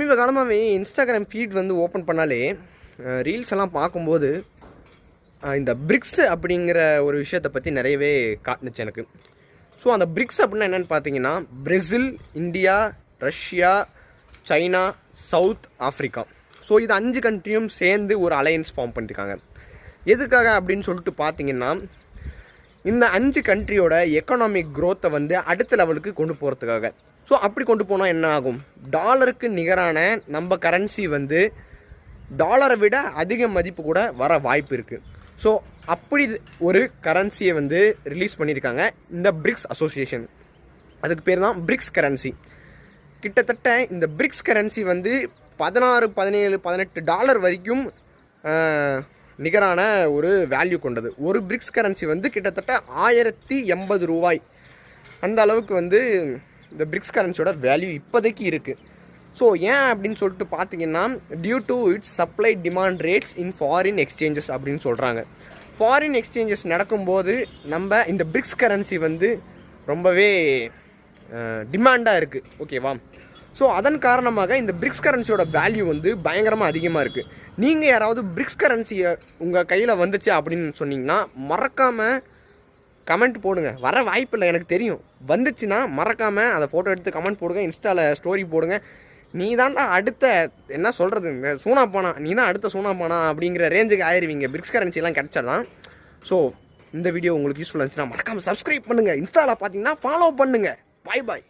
சமீப காலமாகவே Instagram feet வந்து ஓப்பன் பண்ணாலே ரீல்ஸ் எல்லாம் பார்க்கும்போது இந்த பிரிக்ஸ் அப்படிங்கிற ஒரு விஷயத்தை பற்றி நிறையவே காட்டுனுச்சு எனக்கு. ஸோ அந்த பிரிக்ஸ் அப்படின்னா என்னென்னு பார்த்தீங்கன்னா Brazil, India, Russia, China, south Africa. So இது 5 கண்ட்ரியும் சேர்ந்து ஒரு அலையன்ஸ் ஃபார்ம் பண்ணியிருக்காங்க. எதுக்காக அப்படின்னு சொல்லிட்டு பார்த்தீங்கன்னா இந்த 5 கண்ட்ரியோட எக்கனாமிக் க்ரோத்தை வந்து அடுத்த லெவலுக்கு கொண்டு போகிறதுக்காக. ஸோ அப்படி கொண்டு போனால் என்ன ஆகும், டாலருக்கு நிகரான நம்ம கரன்சி வந்து டாலரை விட அதிக மதிப்பு கூட வர வாய்ப்பு இருக்குது. ஸோ அப்படி ஒரு கரன்சியை வந்து ரிலீஸ் பண்ணியிருக்காங்க இந்த பிரிக்ஸ் அசோசியேஷன். அதுக்கு பேர் தான் பிரிக்ஸ் கரன்சி. கிட்டத்தட்ட இந்த பிரிக்ஸ் கரன்சி வந்து 16, 17, 18 டாலர் வரைக்கும் நிகரான ஒரு வேல்யூ கொண்டது. ஒரு பிரிக்ஸ் கரன்சி வந்து கிட்டத்தட்ட 1080 ரூபாய் அந்த அளவுக்கு வந்து இந்த பிரிக்ஸ் கரன்சியோட வேல்யூ இப்போதைக்கு இருக்குது. ஸோ ஏன் அப்படின்னு சொல்லிட்டு பார்த்தீங்கன்னா due to its supply demand rates in foreign exchanges அப்படின்னு சொல்கிறாங்க. ஃபாரின் எக்ஸ்சேஞ்சஸ் நடக்கும்போது நம்ம இந்த பிரிக்ஸ் கரன்சி வந்து ரொம்பவே டிமாண்டாக இருக்குது, ஓகேவா? ஸோ அதன் காரணமாக இந்த பிரிக்ஸ் கரன்சியோட வேல்யூ வந்து பயங்கரமாக அதிகமாக இருக்குது. நீங்கள் யாராவது பிரிக்ஸ் கரன்சியை உங்கள் கையில் வந்துச்சு அப்படின்னு சொன்னீங்கன்னா மறக்காமல் கமெண்ட் போடுங்க. வர வாய்ப்பு இல்லை எனக்கு தெரியும், வந்துச்சுன்னா மறக்காமல் அதை ஃபோட்டோ எடுத்து கமெண்ட் போடுங்க, இன்ஸ்டாவில் ஸ்டோரி போடுங்க. நீ தான்டா அடுத்த என்ன சொல்கிறது, சூனா பானா, நீ தான் அடுத்த சூனா பானா அப்படிங்கிற ரேஞ்சுக்கு ஆயிடுவீங்க பிரிக்ஸ் கரன்சிலாம் கிடச்சாதான். ஸோ இந்த வீடியோ உங்களுக்கு யூஸ்ஃபுல்லாக இருந்துச்சுன்னா மறக்காமல் சப்ஸ்கிரைப் பண்ணுங்கள், இன்ஸ்டாவில் பார்த்தீங்கன்னா ஃபாலோ பண்ணுங்கள். பாய் பாய்.